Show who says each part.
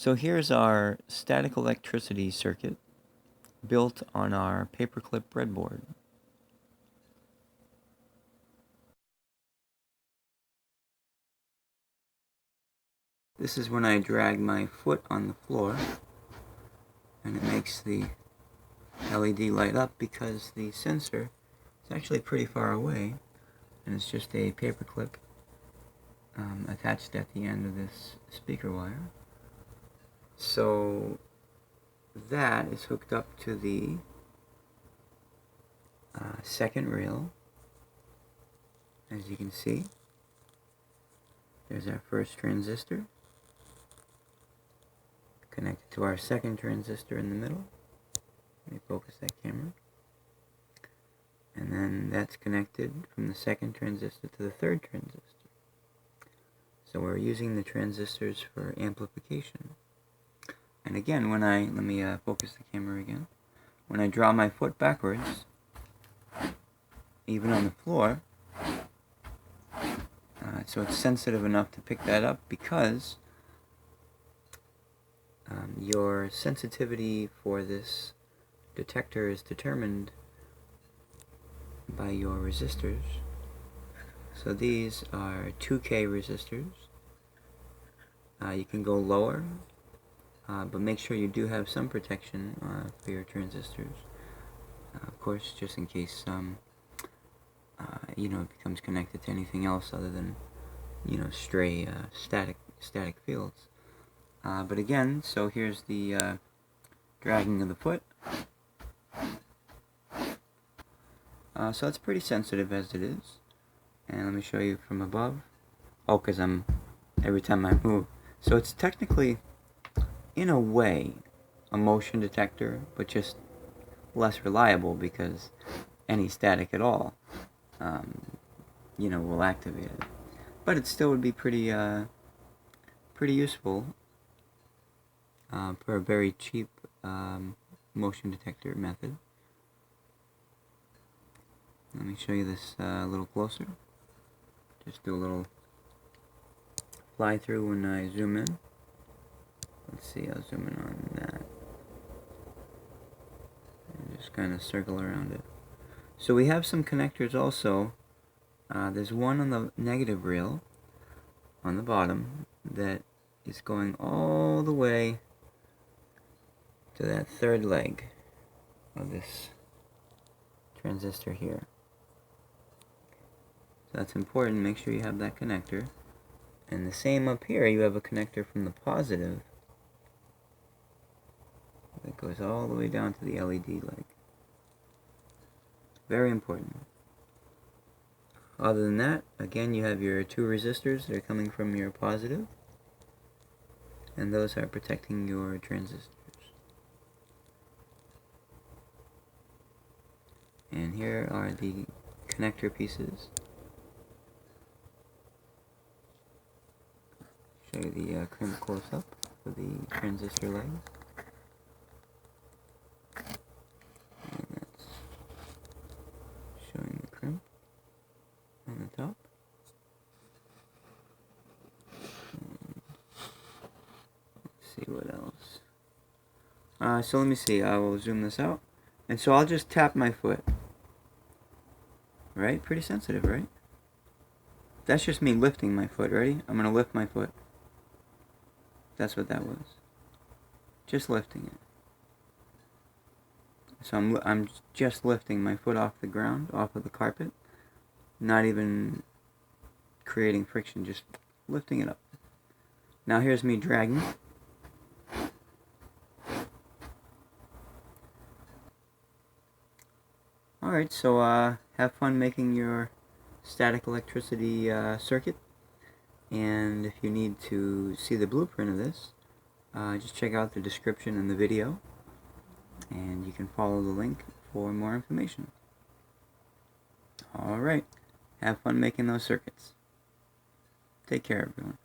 Speaker 1: So here's our static electricity circuit built on our paperclip breadboard. This is when I drag my foot on the floor and it makes the LED light up because the sensor is actually pretty far away and it's just a paperclip attached at the end of this speaker wire. So that is hooked up to the second rail. As you can see, there's our first transistor connected to our second transistor in the middle. Let me focus that camera. And then that's connected from the second transistor to the third transistor. So we're using the transistors for amplification. And again, when let me focus the camera again. When I draw my foot backwards, even on the floor, so it's sensitive enough to pick that up because your sensitivity for this detector is determined by your resistors. So these are 2K resistors. You can go lower, but make sure you do have some protection for your transistors. Of course, just in case it becomes connected to anything else other than stray static fields. But again, so here's the dragging of the foot. So it's pretty sensitive as it is. And let me show you from above. Oh, because every time I move. So it's technically, in a way, a motion detector, but just less reliable because any static at all, will activate it. But it still would be pretty useful for a very cheap motion detector method. Let me show you this a little closer. Just do a little fly through when I zoom in. Let's see, I'll zoom in on that. And just kind of circle around it. So we have some connectors also. There's one on the negative rail on the bottom that is going all the way to that third leg of this transistor here. So that's important. Make sure you have that connector. And the same up here, you have a connector from the positive that goes all the way down to the LED leg. Very important. Other than that, again, you have your two resistors that are coming from your positive, and those are protecting your transistors. And here are the connector pieces. Show you the crimp close up for the transistor legs. And that's showing the crimp on the top. And let's see what else. So let me see, I will zoom this out. And so I'll just tap my foot. Right? Pretty sensitive, right? That's just me lifting my foot. Ready? I'm going to lift my foot. That's what that was. Just lifting it. So I'm just lifting my foot off the ground, off of the carpet. Not even creating friction, just lifting it up. Now here's me dragging. Alright, so have fun making your static electricity circuit. And if you need to see the blueprint of this, just check out the description in the video, and you can follow the link for more information. Alright, have fun making those circuits. Take care, everyone.